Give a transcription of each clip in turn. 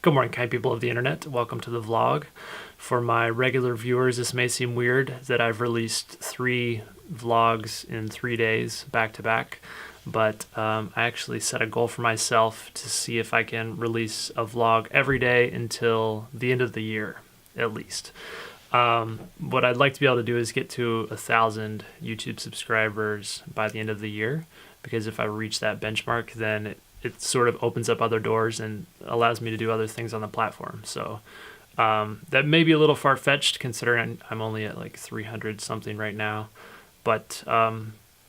Good morning, kind people of the internet. Welcome to the vlog. For my regular viewers, this may seem weird that I've released 3 vlogs in 3 days back to back, but I actually set a goal for myself to see if I can release a vlog every day until the end of the year, at least. What I'd like to be able to do is get to 1,000 YouTube subscribers by the end of the year, because if I reach that benchmark, then it sort of opens up other doors and allows me to do other things on the platform. So that may be a little far-fetched considering I'm only at like 300 something right now. But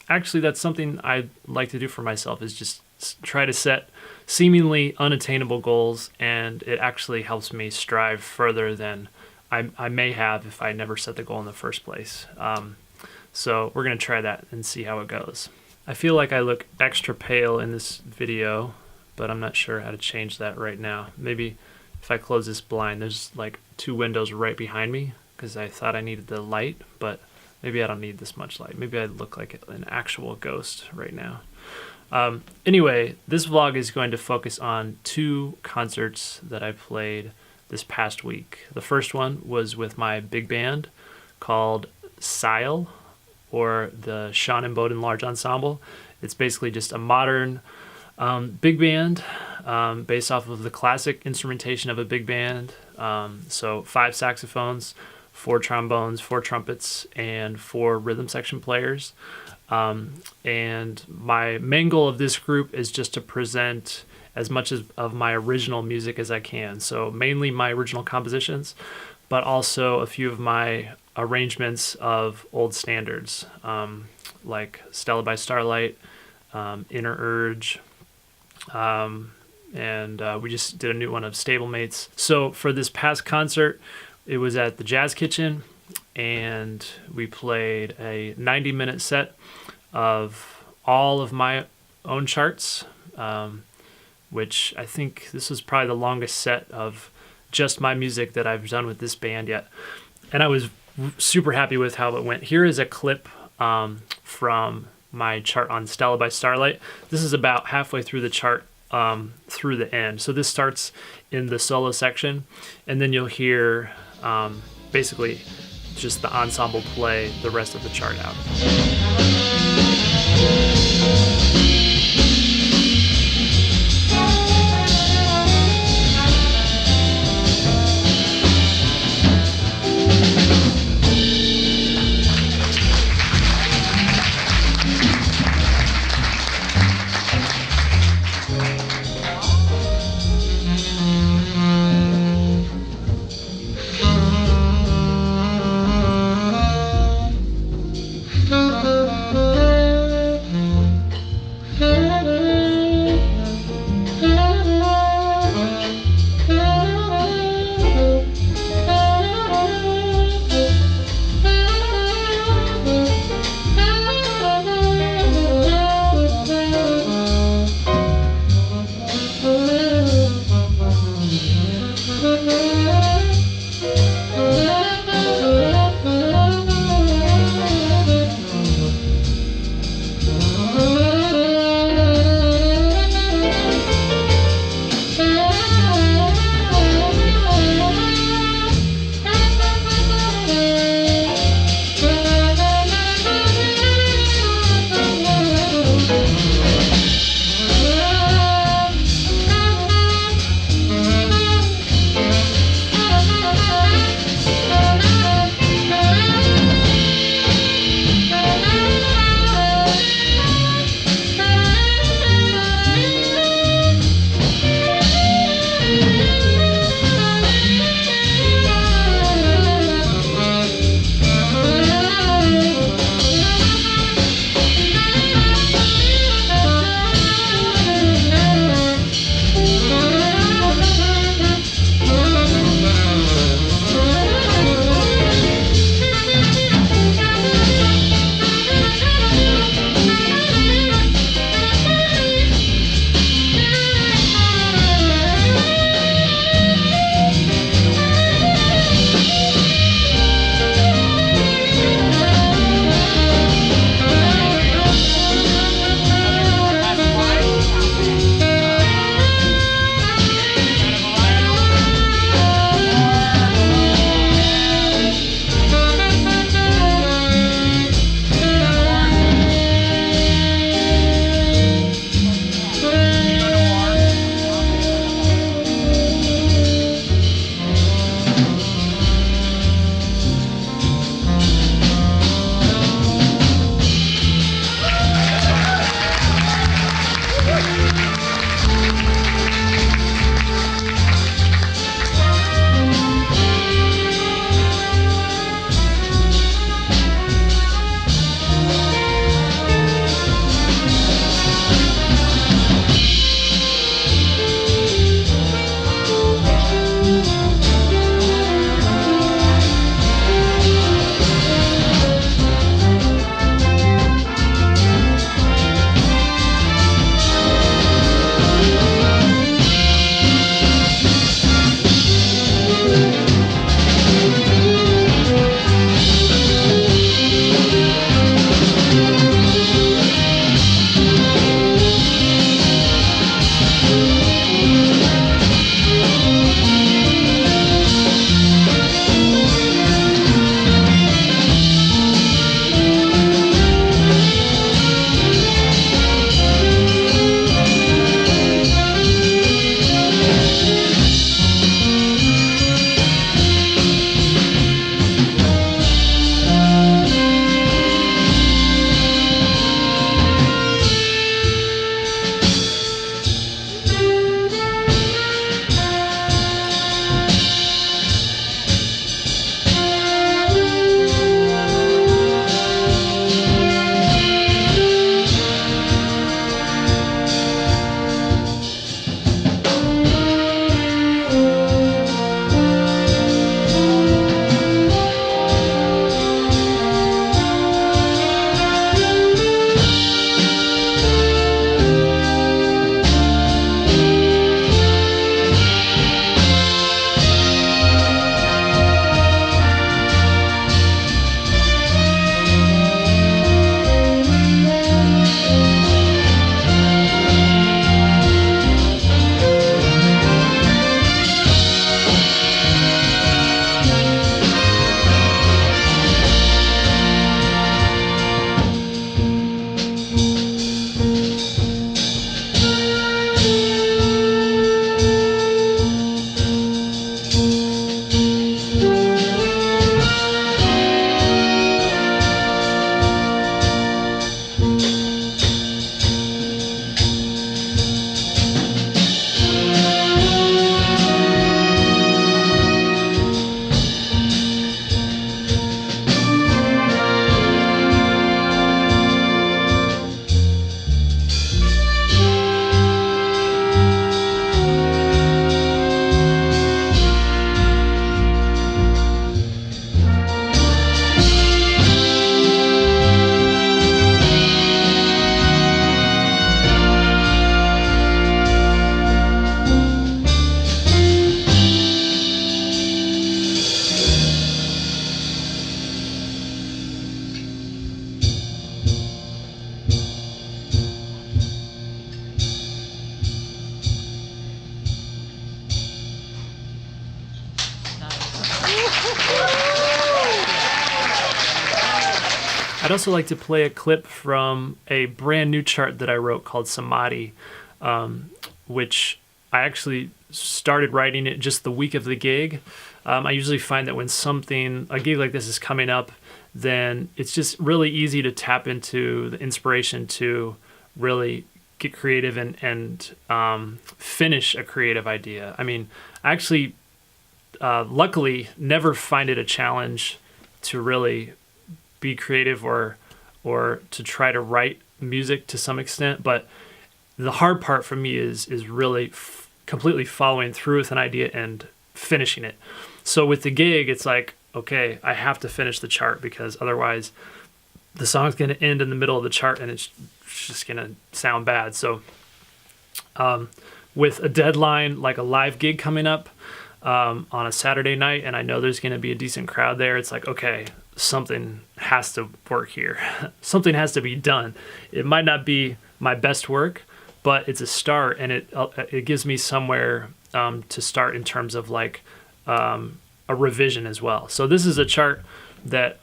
actually that's something I'd like to do for myself, is just try to set seemingly unattainable goals, and it actually helps me strive further than I may have if I never set the goal in the first place. So we're going to try that and see how it goes. I feel like I look extra pale in this video, but I'm not sure how to change that right now. Maybe if I close this blind, there's like 2 windows right behind me because I thought I needed the light, but maybe I don't need this much light. Maybe I look like an actual ghost right now. Anyway, this vlog is going to focus on 2 concerts that I played this past week. The first one was with my big band called Sile, or the Sean and Bowden Large Ensemble. It's basically just a modern big band based off of the classic instrumentation of a big band. So 5 saxophones, 4 trombones, 4 trumpets, and 4 rhythm section players. And my main goal of this group is just to present as much of my original music as I can. So mainly my original compositions, but also a few of my arrangements of old standards, like Stella by Starlight, Inner Urge, and we just did a new one of Stablemates. So for this past concert, it was at the Jazz Kitchen, and we played a 90-minute set of all of my own charts, which I think this was probably the longest set of just my music that I've done with this band yet. And I was super happy with how it went. Here is a clip from my chart on Stella by Starlight. This is about halfway through the chart through the end. So this starts in the solo section, and then you'll hear basically just the ensemble play the rest of the chart out. I'd also like to play a clip from a brand new chart that I wrote called Samadhi, which I actually started writing it just the week of the gig. I usually find that when a gig like this is coming up, then it's just really easy to tap into the inspiration to really get creative and finish a creative idea. I mean, I actually, luckily, never find it a challenge to really be creative or to try to write music to some extent. But the hard part for me is really completely following through with an idea and finishing it. So with the gig, it's like, okay, I have to finish the chart because otherwise the song's going to end in the middle of the chart and it's just going to sound bad. So with a deadline, like a live gig coming up on a Saturday night, and I know there's going to be a decent crowd there, it's like, okay, something has to work here. Something has to be done. It might not be my best work, but it's a start, and it gives me somewhere to start in terms of like a revision as well. So this is a chart that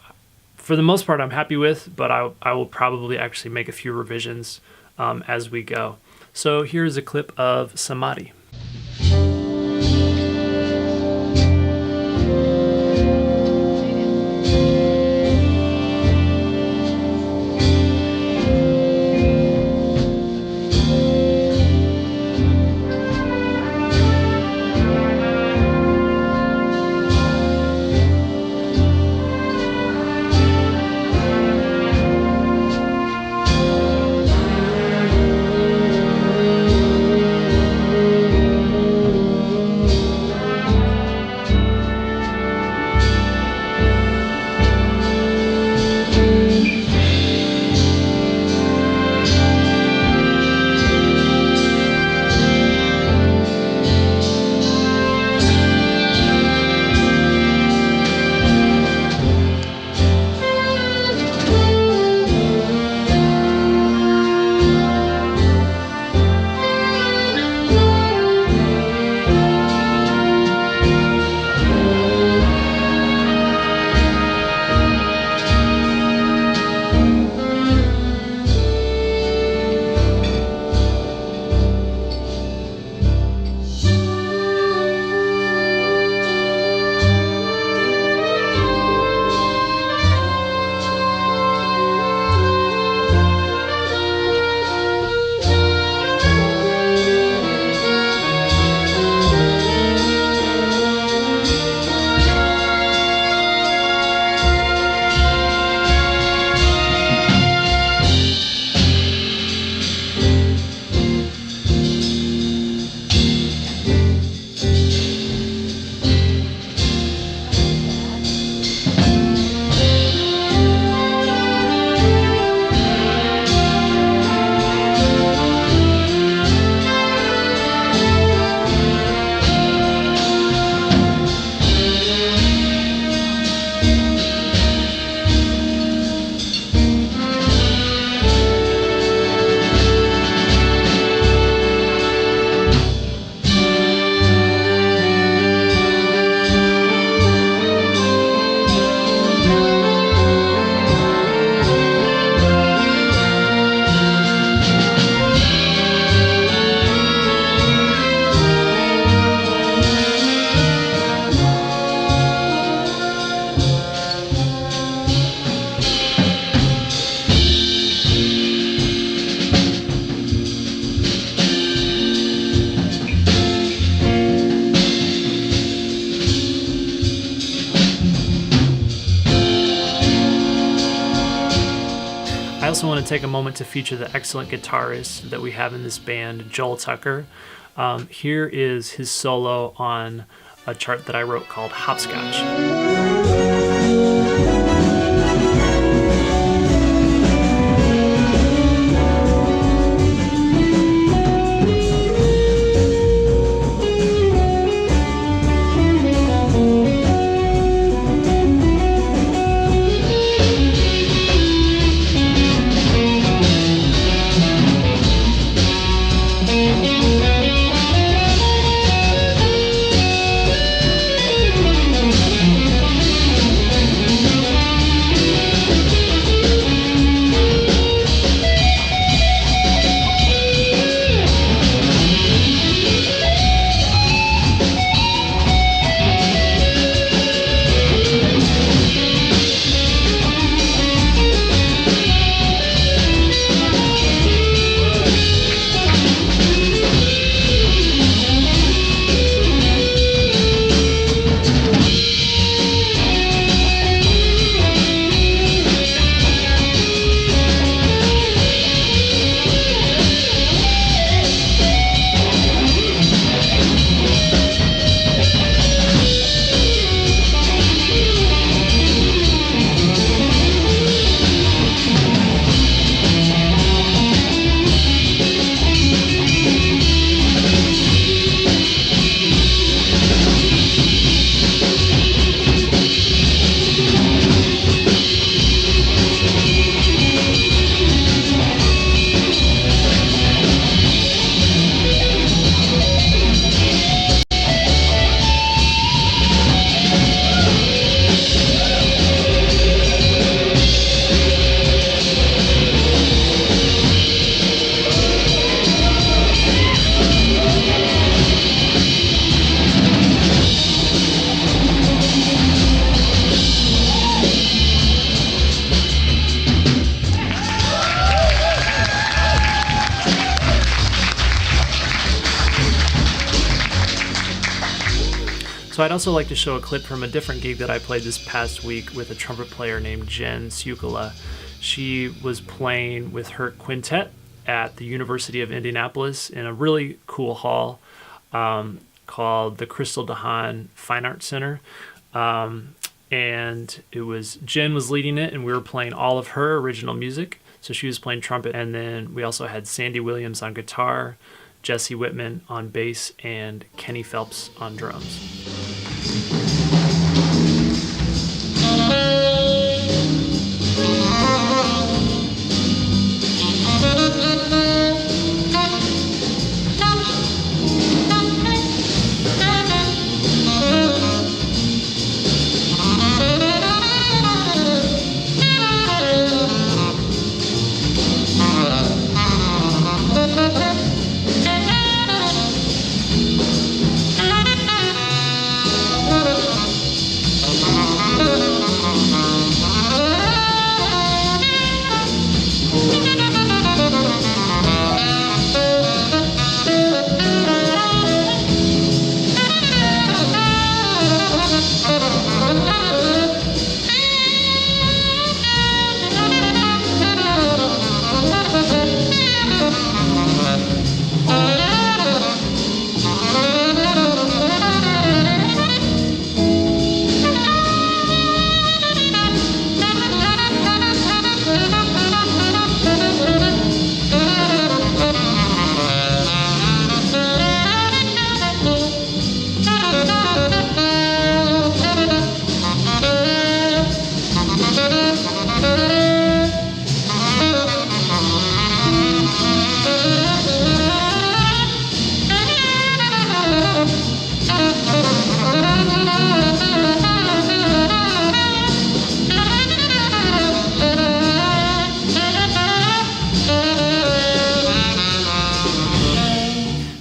for the most part I'm happy with, but I will probably actually make a few revisions as we go. So here's a clip of Samadhi. I also want to take a moment to feature the excellent guitarist that we have in this band, Joel Tucker. Here is his solo on a chart that I wrote called Hopscotch. So I'd also like to show a clip from a different gig that I played this past week with a trumpet player named Jen Sukala. She was playing with her quintet at the University of Indianapolis in a really cool hall called the Crystal DeHaan Fine Arts Center. And it was Jen was leading it, and we were playing all of her original music. So she was playing trumpet, and then we also had Sandy Williams on guitar, Jesse Whitman on bass, and Kenny Phelps on drums.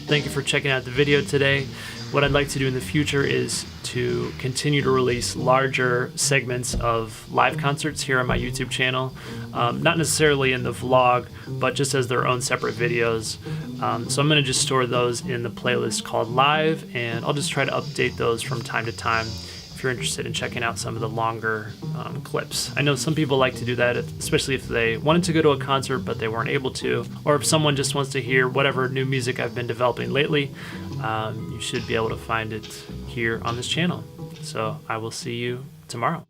Thank you for checking out the video today. What I'd like to do in the future is to continue to release larger segments of live concerts here on my YouTube channel. Not necessarily in the vlog, but just as their own separate videos. So I'm going to just store those in the playlist called Live, and I'll just try to update those from time to time if you're interested in checking out some of the longer clips. I know some people like to do that, especially if they wanted to go to a concert but they weren't able to, or if someone just wants to hear whatever new music I've been developing lately. You should be able to find it here on this channel. So I will see you tomorrow.